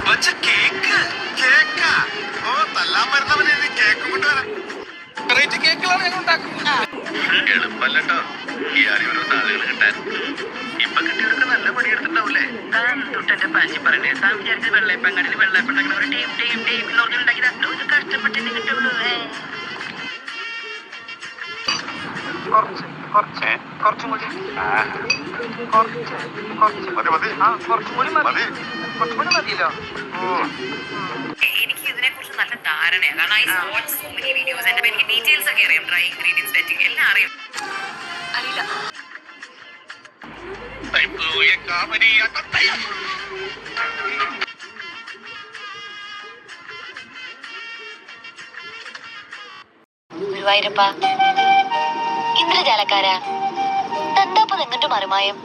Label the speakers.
Speaker 1: പക്ഷെ കേക്ക് കേക്കാ ഓ തല്ലാൻ വരുന്നവനെ കേക്ക് കൊണ്ടുവരാം. വെറൈറ്റി കേക്കുകളാണ് ഞങ്ങൾ ഉണ്ടാക്കുന്നത്. എളുപ്പല്ലോ ഈ അറിവുള്ള സാധനങ്ങൾ കിട്ടാൻ. ഇപ്പൊ കിട്ടിയവർക്ക് നല്ല പണിയെടുത്തിട്ടുണ്ടാവൂലേ? താൻ തൊട്ടെന്റെ പാശി പറയണേ. താൻ വിചാരിച്ചത് വെള്ളയപ്പങ്ങാടിൽ വെള്ളയപ്പം ഉണ്ടാക്കുന്ന ഒരു ടീം ടീം ടീം എന്ന് പറഞ്ഞുണ്ടാക്കിയതാ. ഇത് കഷ്ടപ്പെട്ടിട്ട് കിട്ടുള്ളൂ. കുറച്ചും കൂടി മതിയല്ലോ.
Speaker 2: എനിക്ക് ഇതിനെ കുറിച്ച് നല്ല ധാരണയാണ്. കാരണം I watch so many videos. എന്റെ എനിക്ക് ഡീറ്റെയിൽസ് ഒക്കെ അറിയാം. ഡ്രൈ ഇൻഗ്രീഡിയൻസ് സെറ്റിംഗ് എല്ലാം അറിയാം. അറിയില്ല.
Speaker 3: ഗുരുവായൂരപ്പ ഇന്ദ്രജാലക്കാരാ തന്താപ്പ് നിങ്ങട്ട് മറുമായം